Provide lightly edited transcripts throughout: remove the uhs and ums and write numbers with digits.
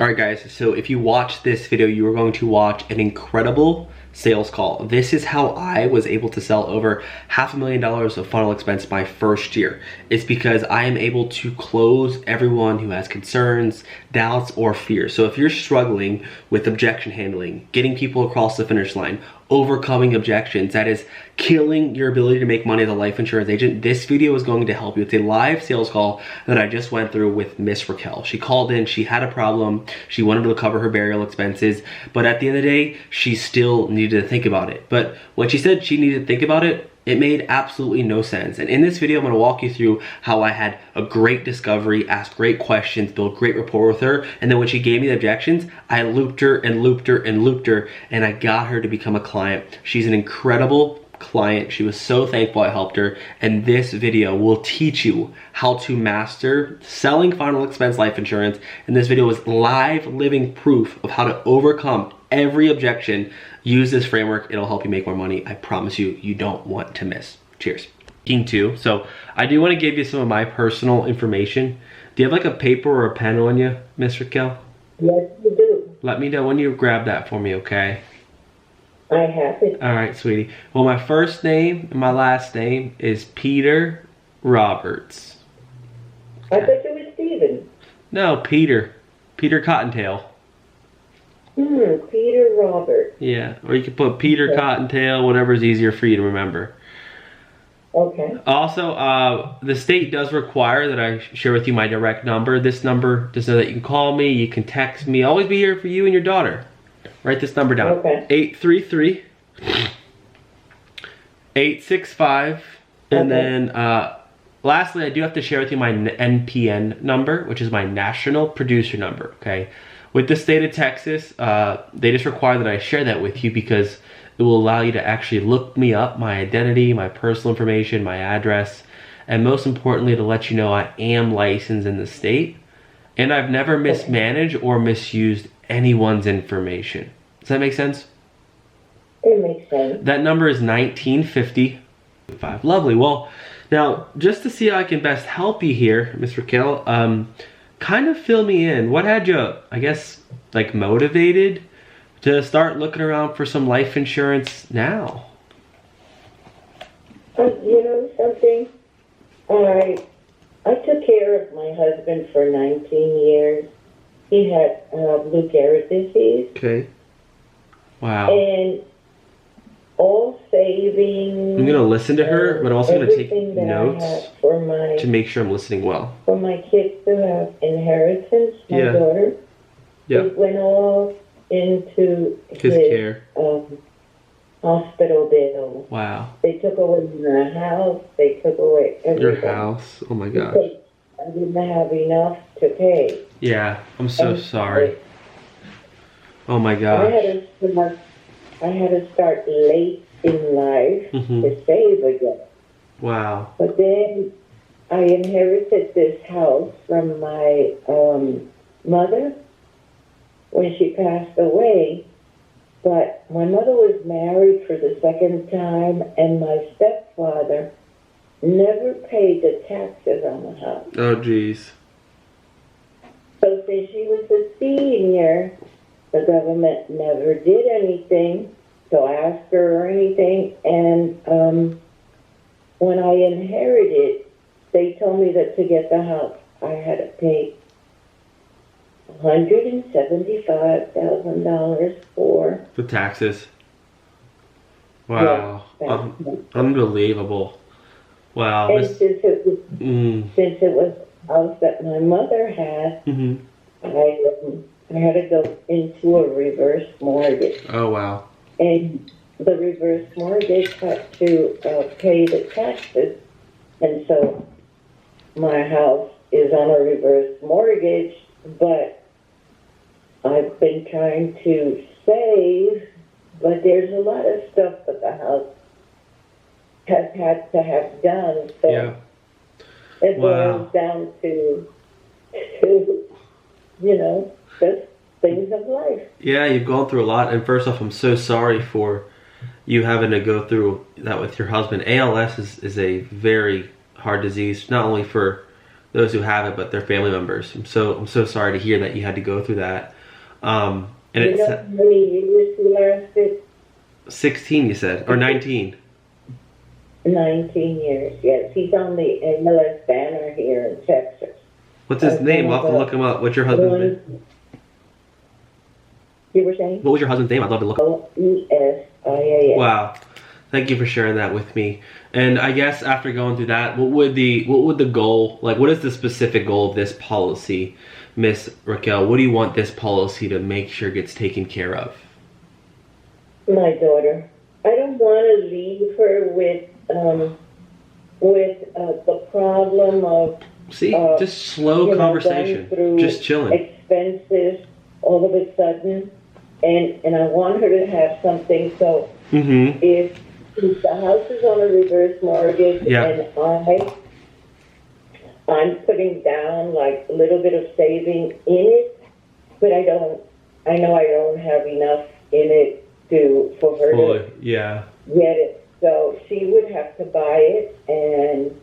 Alright guys, so if you watch this video, you are going to watch an incredible sales call. This is how I was able to sell over $500,000 of funnel expense my first year. It's because I am able to close everyone who has concerns, doubts, or fears. So if you're struggling with objection handling, getting people across the finish line, overcoming objections, that is killing your ability to make money as a life insurance agent, this video is going to help you. It's a live sales call that I just went through with Miss Raquel. She called in, she had a problem, she wanted to cover her burial expenses, but at the end of the day, she still needed to think about it. But when she said she needed to think about it, it made absolutely no sense. And in this video, I'm gonna walk you through how I had a great discovery, asked great questions, built great rapport with her, and then when she gave me the objections, I looped her and looped her and looped her, and I got her to become a client. She's an incredible client. She was so thankful I helped her, and this video will teach you how to master selling final expense life insurance. And this video is live living proof of how to overcome every objection. Use this framework, it'll help you make more money. I promise you, you don't want to miss. Cheers. King 2. So I do want to give you some of my personal information. Do you have like a paper or a pen on you, Miss Raquel? Yes, you do. Let me know when you grab that for me, okay? I have it. All right, sweetie. Well, my first name and my last name is Peter Roberts. I thought it was Steven. No, Peter. Peter Cottontail. Peter Robert. Yeah, or you can put Peter Cottontail, whatever's easier for you to remember. Okay. Also, the state does require that I share with you my direct number. This number, just so that you can call me, you can text me. I'll always be here for you and your daughter. Write this number down. Okay. 833 865. And then lastly, I do have to share with you my NPN number, which is my national producer number, okay? With the state of Texas, they just require that I share that with you because it will allow you to actually look me up, my identity, my personal information, my address, and most importantly, to let you know I am licensed in the state, and I've never mismanaged or misused anyone's information. Does that make sense? It makes sense. That number is 1955. Lovely. Well, now, just to see how I can best help you here, Miss Raquel, kind of fill me in. What had you, I guess, like motivated to start looking around for some life insurance now? You know something? I took care of my husband for 19 years. He had Lou Gehrig's disease. Okay. Wow. And all savings. I'm gonna listen to her, but I'm also gonna take everything that notes I had for my to make sure I'm listening well. for my kids to have inheritance. My Yeah. daughter. Yeah. It went all into His care. Hospital bill. Wow. They took away my house. They took away everything. Your house. Oh my gosh. Because I didn't have enough to pay. Yeah. I'm so And sorry. Oh my I gosh. had to start late in life to save again. Wow. But then I inherited this house from my mother when she passed away. But my mother was married for the second time, and my stepfather never paid the taxes on the house. Oh geez. So since she was a senior, the government never did anything to ask her or anything. And when I inherited, they told me that to get the house, I had to pay $175,000 for The taxes. Wow. Unbelievable. Wow. And since it was a house that my mother had, I had to go into a reverse mortgage. Oh wow. And the reverse mortgage had to pay the taxes. And so my house is on a reverse mortgage, but I've been trying to save, but there's a lot of stuff that the house has had to have done. So Yeah. it boils down to, you know, just things of life. Yeah, you've gone through a lot, and first off, I'm so sorry for you having to go through that with your husband. ALS is a very hard disease, not only for those who have it, but they're family members. I'm so sorry to hear that you had to go through that. And you know how many years he lasted? 16, you said, or 19? 19 years, yes. He's on the MLS banner here in Texas. What's his name? I'll have to look him up. What's your husband's name? You were saying? What was your husband's name? I'd love to look up. O-E-S-I-A-S. Wow. Thank you for sharing that with me. And I guess after going through that, what would the goal, like what is the specific goal of this policy, Miss Raquel? What do you want this policy to make sure gets taken care of? My daughter. I don't want to leave her with the problem of just slow conversation, just chilling. Expenses all of a sudden, and I want her to have something. So if the house is on a reverse mortgage, and I'm putting down like a little bit of saving in it, but I know I don't have enough in it for her to get it. So she would have to buy it, and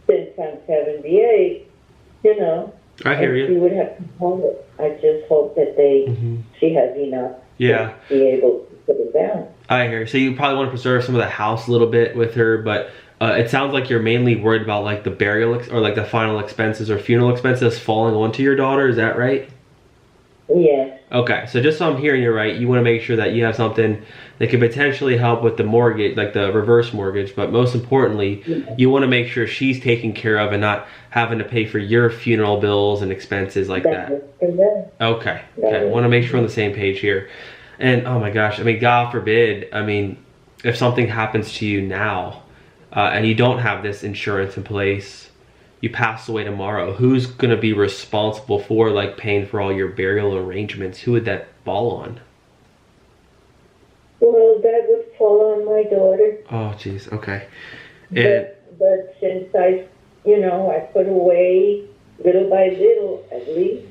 since I'm 78, I hear you. She would have to hold it. I just hope that she has enough to be able to put it down. I hear you. So you probably want to preserve some of the house a little bit with her, but it sounds like you're mainly worried about like the burial or like the final expenses or funeral expenses falling onto your daughter. Is that right? Yes. Okay, so just so I'm hearing you right, you want to make sure that you have something that could potentially help with the mortgage, like the reverse mortgage, but most importantly, you want to make sure she's taken care of and not having to pay for your funeral bills and expenses like that. Okay, I want to make sure we're on the same page here. And oh my gosh, I mean, God forbid, I mean, if something happens to you now and you don't have this insurance in place, you pass away tomorrow, who's going to be responsible for like paying for all your burial arrangements? Who would that fall on? Well, that would fall on my daughter. Oh, jeez. Okay. But since I put away little by little, at least,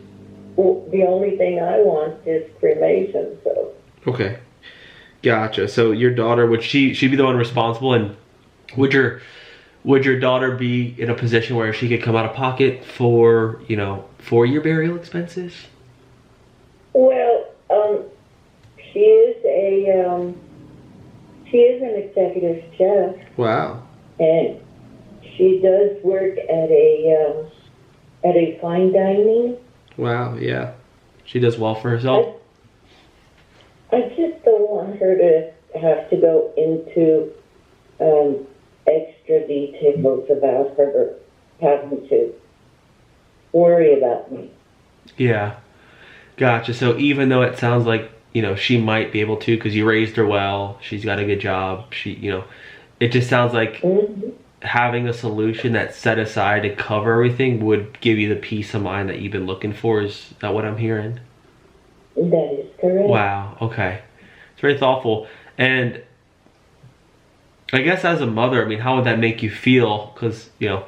the only thing I want is cremation. So. Okay. Gotcha. So your daughter, would she be the one responsible, and would your daughter be in a position where she could come out of pocket for your burial expenses? Well, she is an executive chef. Wow. And she does work at a fine dining. Wow, yeah. She does well for herself. I just don't want her to have to go into extra details about her having to worry about me. Yeah. Gotcha. So even though it sounds like, she might be able to, because you raised her well, she's got a good job, it just sounds like having a solution that's set aside to cover everything would give you the peace of mind that you've been looking for. Is that what I'm hearing? That is correct. Wow. Okay. It's very thoughtful. And I guess as a mother, I mean, how would that make you feel? Because, you're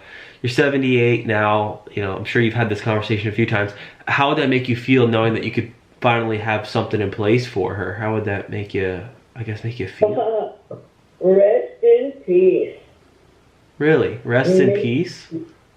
78 now, I'm sure you've had this conversation a few times. How would that make you feel knowing that you could finally have something in place for her? How would that make you feel? Rest in peace. Really? Rest in peace?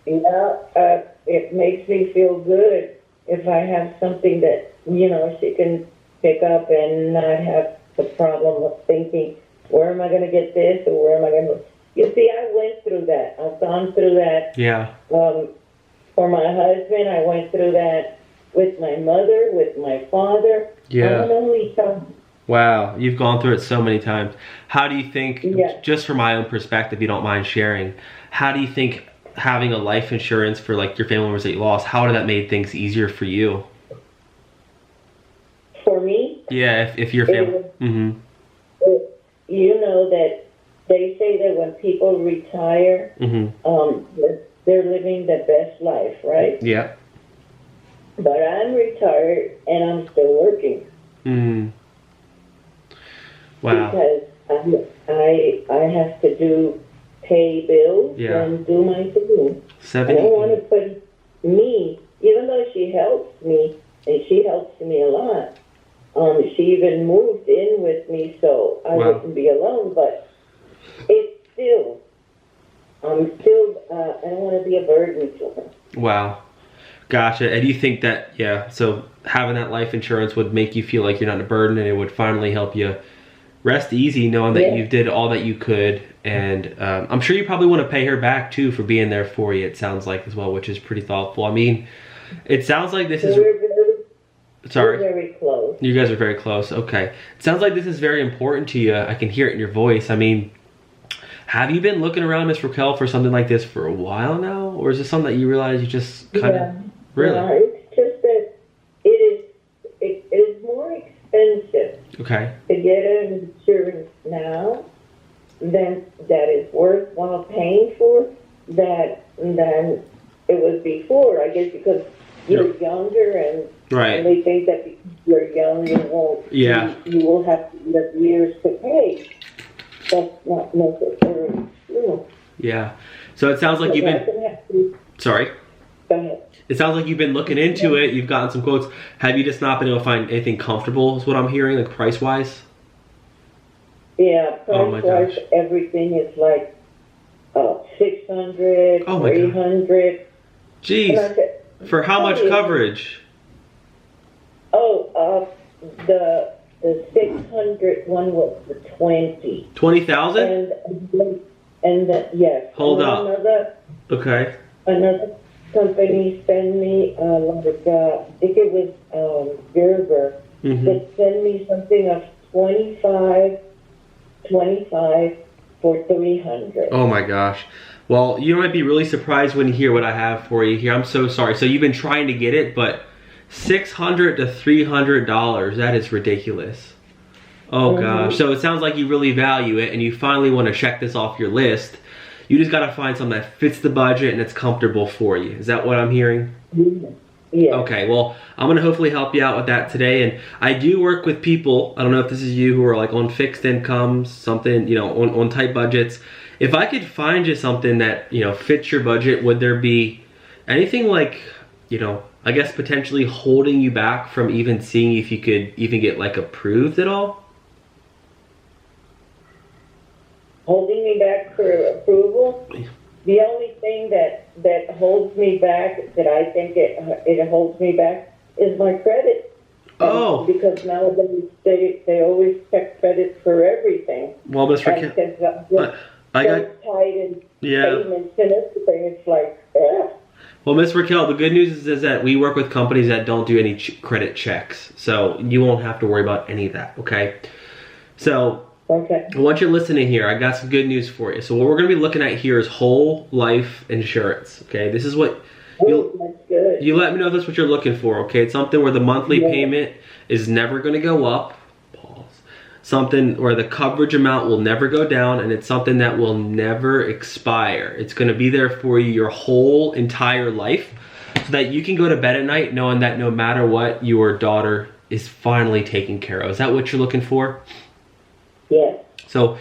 Yeah, it makes me feel good if I have something that, she can pick up and not have the problem of thinking, where am I going to get this or where am I going to... You see, I went through that. I've gone through that. Yeah. For my husband, I went through that with my mother, with my father. Yeah. I'm an only child. Wow, you've gone through it so many times. How do you think, just from my own perspective, if you don't mind sharing, how do you think having a life insurance for like your family members that you lost, how would that made things easier for you? For me? Yeah, if your family... You know that they say that when people retire, they're living the best life, right? Yeah. But I'm retired and I'm still working. Wow. Because I have to pay bills and do my thing. I don't want to put me, even though she helps me, and she helps me a lot. She even moved in with me so I wouldn't be alone, but it's still, don't want to be a burden to her. Wow. Gotcha. And you think that, yeah, so having that life insurance would make you feel like you're not a burden, and it would finally help you rest easy knowing that you did all that you could. And I'm sure you probably want to pay her back too for being there for you, it sounds like, as well, which is pretty thoughtful. I mean, it sounds like this is... Sorry. We're very close. You guys are very close. Okay. It sounds like this is very important to you. I can hear it in your voice. I mean, have you been looking around, Miss Raquel, for something like this for a while now? Or is this something that you realize you just kind of... Really? Yeah, it's just that it is more expensive to get an insurance now than that is worthwhile paying for than it was before. I guess because you're younger and they think that because you're young you won't you will have to live years to pay. That's not necessarily true. Yeah. So it sounds like you've been... Sorry. Go ahead. It sounds like you've been looking into it. You've gotten some quotes. Have you just not been able to find anything comfortable, is what I'm hearing, like price-wise? Yeah, price-wise, everything is like $600, $300. Jeez. For how much coverage? Oh, the 600 one was the 20. 20,000? And yes. Hold up. Another company sent me I think it was Gerber, that sent me something of 25 for 300. Oh my gosh. Well, you might be really surprised when you hear what I have for you here. I'm so sorry. So you've been trying to get it, but $600 to $300, that is ridiculous. Oh gosh. So it sounds like you really value it and you finally want to check this off your list. You just got to find something that fits the budget and it's comfortable for you. Is that what I'm hearing? Yeah. Okay, well, I'm going to hopefully help you out with that today. And I do work with people, I don't know if this is you, who are like on fixed incomes, something, you know, on tight budgets. If I could find you something that, you know, fits your budget, would there be anything like, you know, I guess potentially holding you back from even seeing if you could even get like approved at all? Holding me back for approval? The only thing that holds me back, that I think it holds me back, is my credit. Oh. Because nowadays they always check credit for everything. Well, Miss Raquel, I got tied in payments and everything. It's like, Well, Miss Raquel, the good news is that we work with companies that don't do any credit checks, so you won't have to worry about any of that. Okay. So. Okay. I want you to listen in here. I got some good news for you. So what we're going to be looking at here is whole life insurance. Okay, this is what you let me know if that's what you're looking for. Okay, it's something where the monthly payment is never going to go up. Pause. Something where the coverage amount will never go down, and it's something that will never expire. It's going to be there for you your whole entire life, so that you can go to bed at night knowing that no matter what, your daughter is finally taken care of. Is that what you're looking for? Yes. So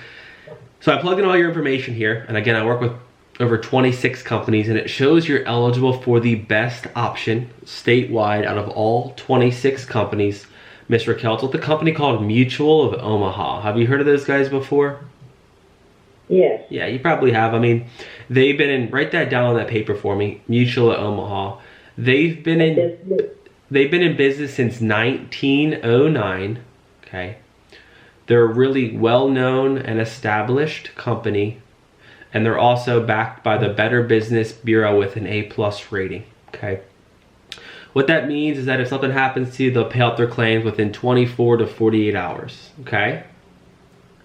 I plugged in all your information here, and again, I work with over 26 companies, and it shows you're eligible for the best option statewide out of all 26 companies. Miss Raquel, it's with a company called Mutual of Omaha. Have you heard of those guys before? Yes. Yeah, you probably have. I mean, they've been in, write that down on that paper for me, Mutual of Omaha. They've been in business since 1909, okay? They're a really well-known and established company, and they're also backed by the Better Business Bureau with an A+ rating, okay? What that means is that if something happens to you, they'll pay out their claims within 24 to 48 hours, okay?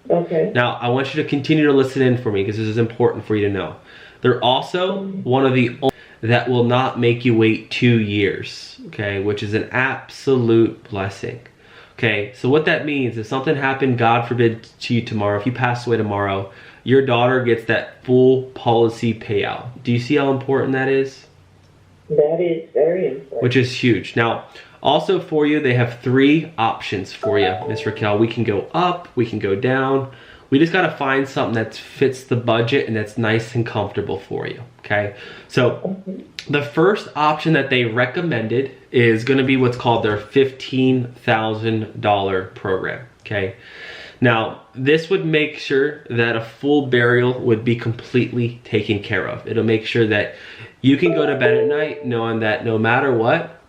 Okay. Now, I want you to continue to listen in for me because this is important for you to know. They're also one of the only that will not make you wait 2 years, okay? Which is an absolute blessing. Okay, so what that means, if something happened, God forbid, to you tomorrow, if you pass away tomorrow, your daughter gets that full policy payout. Do you see how important that is? That is very important. Which is huge. Now, also for you, they have 3 options for you, Miss Raquel. We can go up, we can go down. We just gotta find something that fits the budget and that's nice and comfortable for you, okay? So, the first option that they recommended is gonna be what's called their $15,000 program, okay? Now, this would make sure that a full burial would be completely taken care of. It'll make sure that you can go to bed at night knowing that no matter what,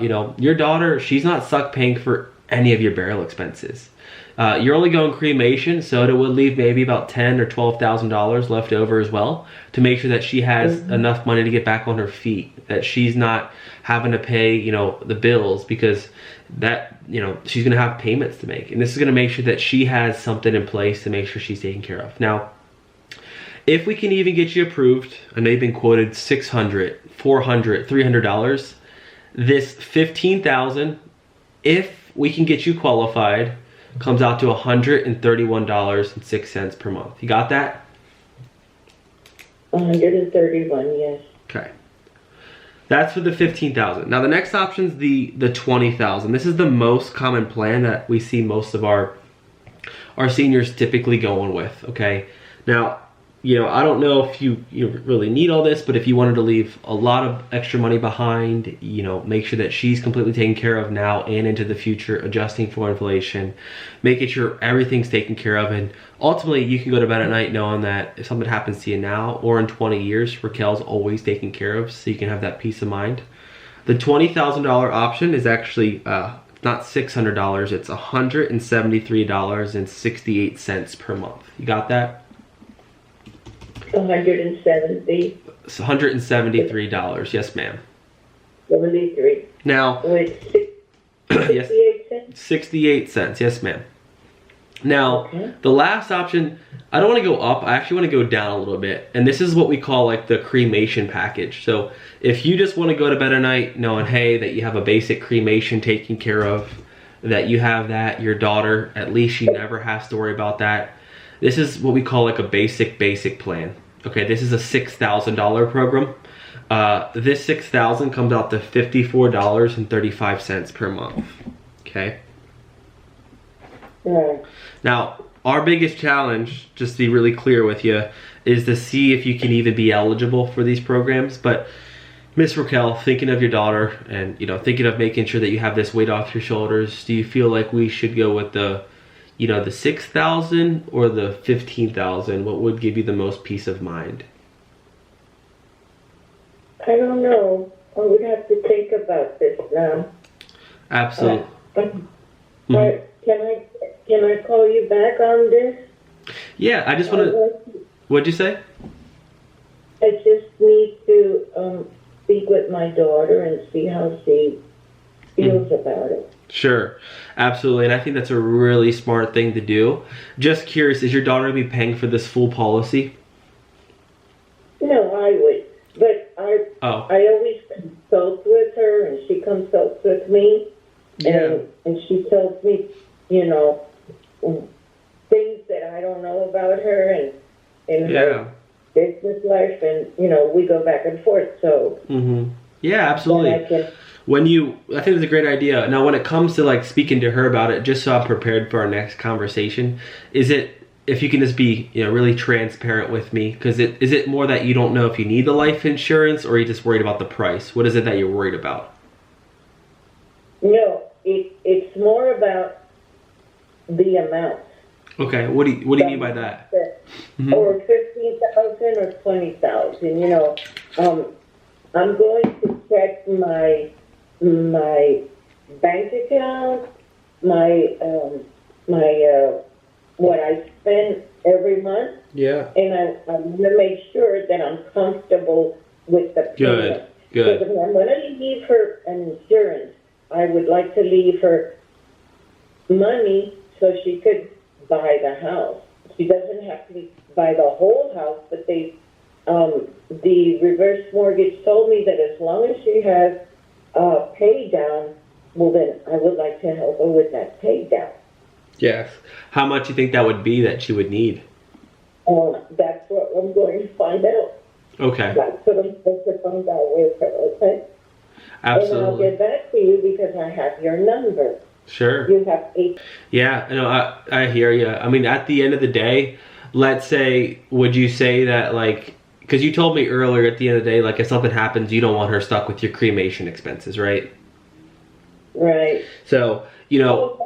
you know, your daughter, she's not stuck paying for any of your burial expenses. You're only going cremation, so it would leave maybe about $10,000 or $12,000 left over as well to make sure that she has enough money to get back on her feet, that she's not having to pay, you know, the bills, because that, you know, she's going to have payments to make. And this is going to make sure that she has something in place to make sure she's taken care of. Now, if we can even get you approved, I know you've been quoted $600, $400, $300, this $15,000, if we can get you qualified, comes out to $131.06 per month. You got that? 131, yes. Okay. That's for the $15,000. Now the next option is the $20,000. This is the most common plan that we see most of our seniors typically going with. Okay. Now, you know, I don't know if you really need all this, but if you wanted to leave a lot of extra money behind, you know, make sure that she's completely taken care of now and into the future, adjusting for inflation, making sure everything's taken care of, and ultimately you can go to bed at night knowing that if something happens to you now or in 20 years, Raquel's always taken care of, so you can have that peace of mind. The $20,000 option is actually not $600, it's $173.68 per month. You got that? 170. It's $173, yes ma'am. 73. Now, With 68 cents? 68 cents, yes ma'am. Now, Okay. the last option, I don't want to go up, I actually want to go down a little bit. And this is what we call like the cremation package. So if you just want to go to bed at night knowing, hey, that you have a basic cremation taken care of, that you have that, your daughter, at least she never has to worry about that. This is what we call like a basic plan. Okay, this is a $6,000 program. This $6,000 comes out to $54.35 per month. Okay. Right. Now, our biggest challenge, just to be really clear with you, is to see if you can even be eligible for these programs. But Miss Raquel, thinking of your daughter and, you know, thinking of making sure that you have this weight off your shoulders, do you feel like we should go with the, you know, the 6,000 or the 15,000? What would give you the most peace of mind? I don't know. I would have to think about this now. Absolutely. Can I call you back on this? Yeah, I just want to. What'd you say? I just need to speak with my daughter and see how she feels about it. Sure, absolutely, and I think that's a really smart thing to do. Just curious, is your daughter going to be paying for this full policy? No, I would, but I always consult with her, and she consults with me, and she tells me, you know, things that I don't know about her and her business life, and you know, we go back and forth. So yeah, absolutely. I think it's a great idea. Now, when it comes to like speaking to her about it, just so I'm prepared for our next conversation, is it, if you can just be, you know, really transparent with me, because is it more that you don't know if you need the life insurance, or are you just worried about the price? What is it that you're worried about? No, it's more about the amount. Okay, what do you mean by that? Or 15,000 or 20,000. You know, I'm going to check my bank account, my what I spend every month. Yeah. And I'm going to make sure that I'm comfortable with the payment. Good. So if I'm going to leave her an insurance, I would like to leave her money so she could buy the house. She doesn't have to buy the whole house, but the reverse mortgage told me that as long as she has pay down, well then I would like to help her with that pay down. Yes. How much do you think that would be that she would need? That's what I'm going to find out. Okay. That's what I'm supposed to find out with her, okay? Absolutely. And I'll get back to you because I have your number. Sure. You have 8. Yeah, no, I hear you. I mean, at the end of the day, let's say, would you say that, like, because you told me earlier at the end of the day, like, if something happens, you don't want her stuck with your cremation expenses, right? Right. So, you know.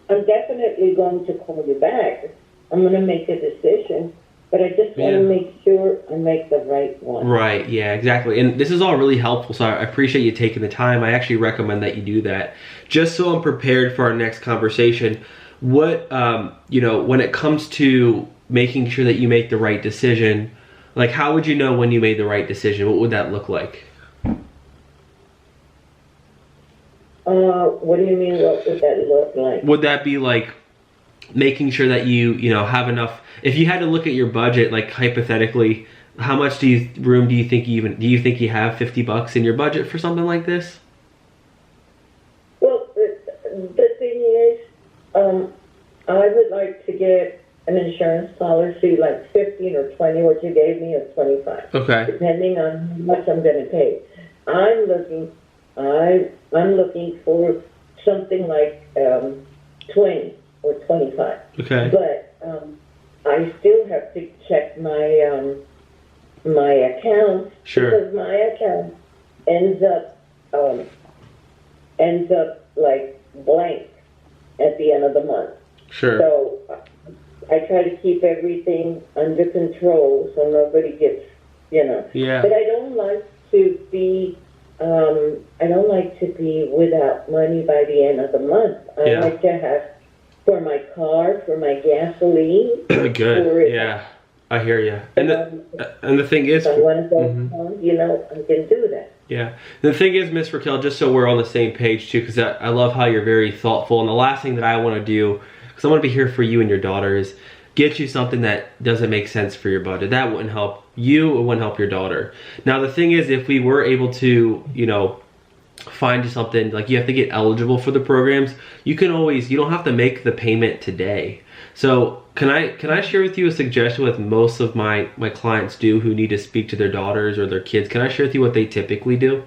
I'm definitely going to call you back. I'm going to make a decision, but I just want to make sure I make the right one. Right, yeah, exactly. And this is all really helpful, so I appreciate you taking the time. I actually recommend that you do that. Just so I'm prepared for our next conversation, what, you know, when it comes to making sure that you make the right decision, like how would you know when you made the right decision? What would that look like? What do you mean, what would that look like? Would that be like making sure that you know, have enough, if you had to look at your budget, like hypothetically, how much room do you think you have $50 in your budget for something like this? Well, the thing is, I would like to get an insurance policy like 15 or 20, what you gave me is 25. Okay. Depending on how much I'm going to pay. I'm looking for something like 20 or 25. Okay. But I still have to check my my account. Sure. Because my account ends up like blank at the end of the month. Sure. So I try to keep everything under control so nobody gets, you know. Yeah. But I don't like to be without money by the end of the month. I like to have for my car, for my gasoline. Good. Yeah. I hear you. And the thing is, if I want to go home, you know, I can do that. Yeah. The thing is, Miss Raquel, just so we're on the same page too, because I love how you're very thoughtful. And the last thing that I want to do, because I want to be here for you and your daughter, is get you something that doesn't make sense for your budget. That wouldn't help you, it wouldn't help your daughter. Now, the thing is, if we were able to, you know, find you something, like you have to get eligible for the programs, you don't have to make the payment today. So can I share with you a suggestion with most of my clients do who need to speak to their daughters or their kids? Can I share with you what they typically do?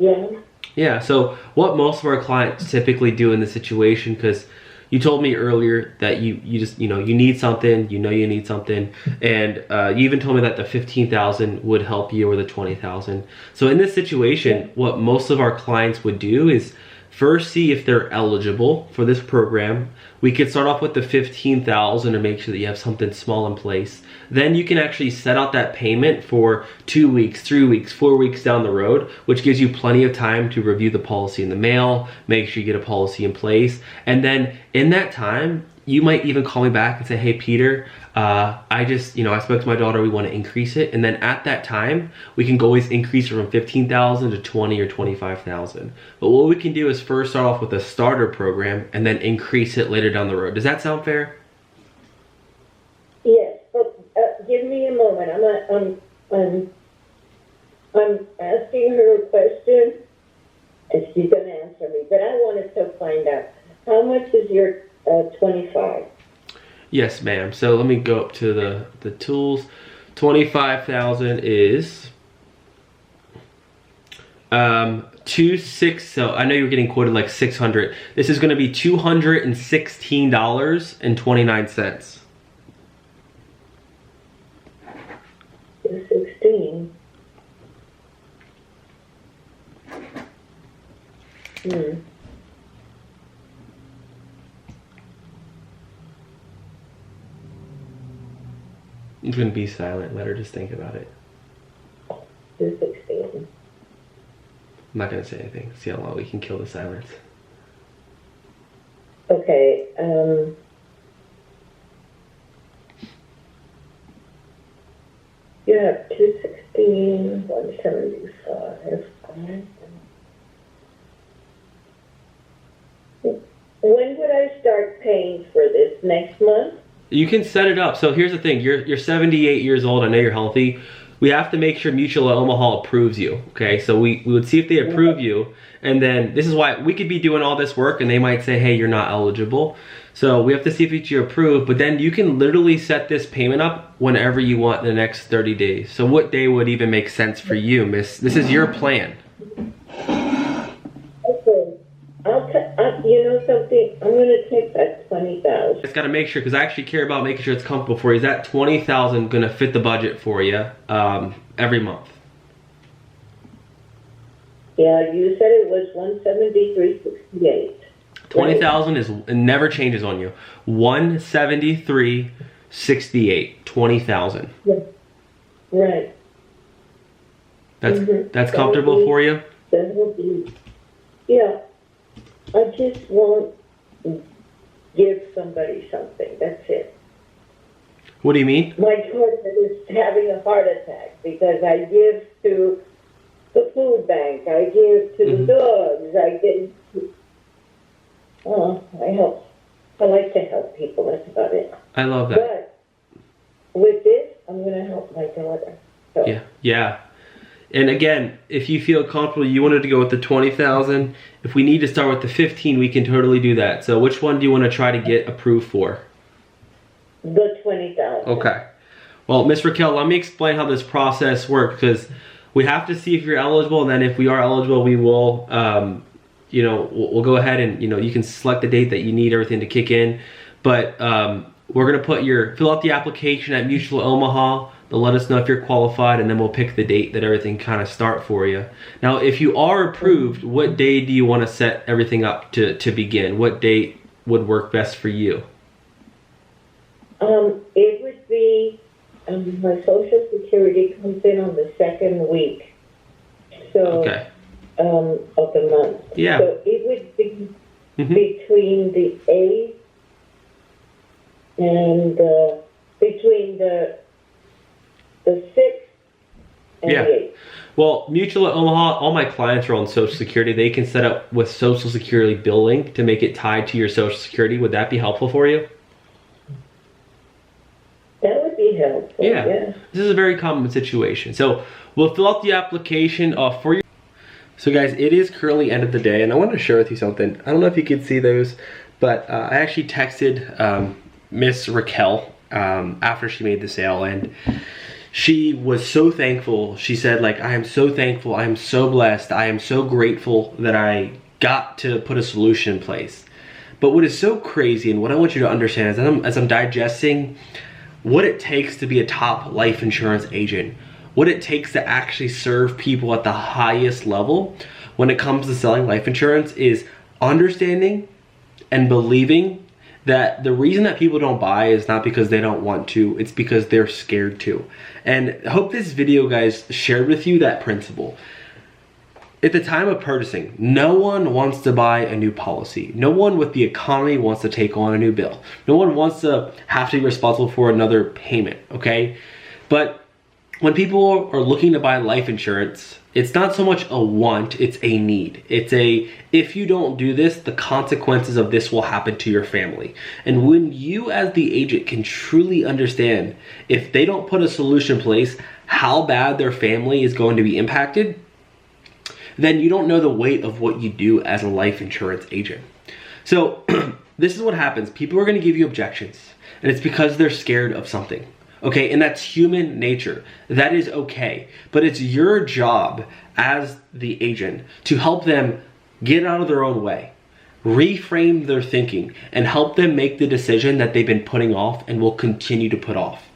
Yeah. Yeah, so what most of our clients typically do in this situation, because you told me earlier that you just, you know, you need something, you need something, and you even told me that the $15,000 would help you, or the $20,000. So in this situation, what most of our clients would do is first see if they're eligible for this program. We could start off with the $15,000 to make sure that you have something small in place. Then you can actually set out that payment for 2 weeks, 3 weeks, 4 weeks down the road, which gives you plenty of time to review the policy in the mail, make sure you get a policy in place. And then in that time, you might even call me back and say, hey, Peter, I spoke to my daughter, we want to increase it. And then at that time, we can always increase it from $15,000 to $20,000 or $25,000. But what we can do is first start off with a starter program and then increase it later down the road. Does that sound fair? Yes, but give me a moment. I'm asking her a question, and she's going to answer me. But I wanted to find out, how much is your 25? Yes, ma'am. So let me go up to the tools. 25,000 is 26. So I know you're getting quoted like 600. This is going to be $216.29. 216. I'm going to be silent. Let her just think about it. 216. I'm not going to say anything. See how long we can kill the silence. Okay. You have 216, 175. When would I start paying for this? Next month? You can set it up. So here's the thing. You're 78 years old. I know you're healthy. We have to make sure Mutual of Omaha approves you. Okay, so we would see if they approve you. And then this is why we could be doing all this work and they might say, hey, you're not eligible. So we have to see if you're approved. But then you can literally set this payment up whenever you want in the next 30 days. So what day would even make sense for you, miss? This is your plan. You know something? I'm going to take that 20,000. Just got to make sure, because I actually care about making sure it's comfortable for you. Is that 20,000 going to fit the budget for you every month? Yeah, you said it was 173.68. $20,000 is, it never changes on you. 173.68, 20,000. Yeah. Right. That's comfortable for you? That will be. Yeah. I just won't give somebody something. That's it. What do you mean? My partner is having a heart attack because I give to the food bank, I give to the dogs, I give to... I help. I like to help people, that's about it. I love that. But with this, I'm going to help my daughter. So. Yeah. And again, if you feel comfortable, you wanted to go with the 20,000. If we need to start with the 15, we can totally do that. So which one do you want to try to get approved for? The 20,000. Okay. Well, Ms. Raquel, let me explain how this process works, because we have to see if you're eligible, and then if we are eligible, we will, we'll go ahead and, you can select the date that you need everything to kick in. But we're going to fill out the application at Mutual Omaha. They'll let us know if you're qualified, and then we'll pick the date that everything kind of start for you. Now, if you are approved, what day do you want to set everything up to begin? What date would work best for you? It would be, my Social Security comes in on the second week. So, okay. Of the month. Yeah. So it would be between the 8th and between the 6th and the 8th. Well, Mutual at Omaha, all my clients are on Social Security. They can set up with Social Security billing to make it tied to your Social Security. Would that be helpful for you? That would be helpful. Yeah. This is a very common situation. So we'll fill out the application for you. So guys, it is currently end of the day, and I want to share with you something. I don't know if you could see those, but I actually texted Miss Raquel after she made the sale, and she was so thankful. She said, like, I am so thankful, I am so blessed, I am so grateful that I got to put a solution in place. But what is so crazy, and what I want you to understand is as I'm digesting what it takes to be a top life insurance agent, what it takes to actually serve people at the highest level when it comes to selling life insurance, is understanding and believing that the reason that people don't buy is not because they don't want to, it's because they're scared to. And I hope this video, guys, shared with you that principle. At the time of purchasing, no one wants to buy a new policy. No one with the economy wants to take on a new bill. No one wants to have to be responsible for another payment, okay? But when people are looking to buy life insurance, it's not so much a want, it's a need. It's if you don't do this, the consequences of this will happen to your family. And when you as the agent can truly understand, if they don't put a solution in place, how bad their family is going to be impacted, then you don't know the weight of what you do as a life insurance agent. So this is what happens. People are going to give you objections, and it's because they're scared of something. Okay, and that's human nature. That is okay. But it's your job as the agent to help them get out of their own way, reframe their thinking, and help them make the decision that they've been putting off and will continue to put off.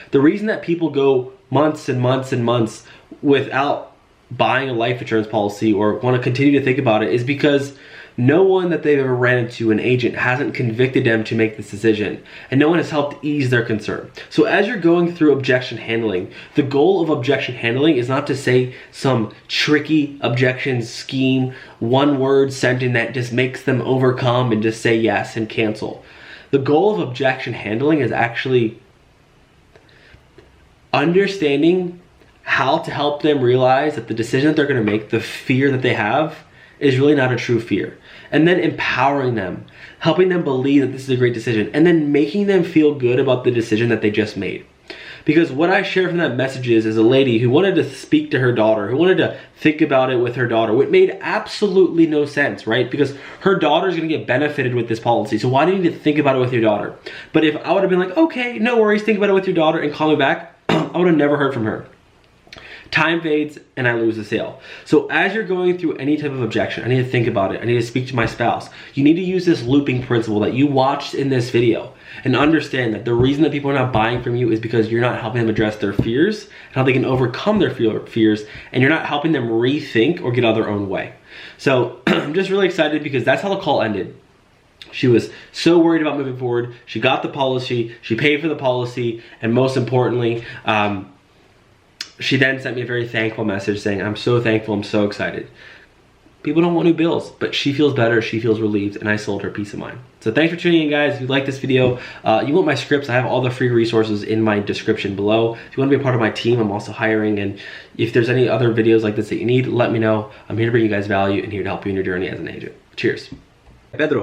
The reason that people go months and months and months without buying a life insurance policy or want to continue to think about it is because no one that they've ever ran into, an agent, hasn't convicted them to make this decision, and no one has helped ease their concern. So as you're going through objection handling, the goal of objection handling is not to say some tricky objection scheme, one word sentence that just makes them overcome and just say yes and cancel. The goal of objection handling is actually understanding how to help them realize that the decision that they're going to make, the fear that they have, is really not a true fear. And then empowering them, helping them believe that this is a great decision, and then making them feel good about the decision that they just made. Because what I share from that message is a lady who wanted to speak to her daughter, who wanted to think about it with her daughter, which made absolutely no sense, right? Because her daughter's gonna get benefited with this policy, so why do you need to think about it with your daughter? But if I would have been like, okay, no worries, think about it with your daughter and call me back, I would have never heard from her. Time fades and I lose the sale. So as you're going through any type of objection, I need to think about it. I need to speak to my spouse. You need to use this looping principle that you watched in this video and understand that the reason that people are not buying from you is because you're not helping them address their fears and how they can overcome their fears, and you're not helping them rethink or get out of their own way. So I'm just really excited because that's how the call ended. She was so worried about moving forward. She got the policy, she paid for the policy, and most importantly, she then sent me a very thankful message saying, I'm so thankful, I'm so excited. People don't want new bills, but she feels better, she feels relieved, and I sold her peace of mind. So thanks for tuning in, guys. If you like this video, you want my scripts, I have all the free resources in my description below. If you want to be a part of my team, I'm also hiring, and if there's any other videos like this that you need, let me know. I'm here to bring you guys value and here to help you in your journey as an agent. Cheers. Pedro.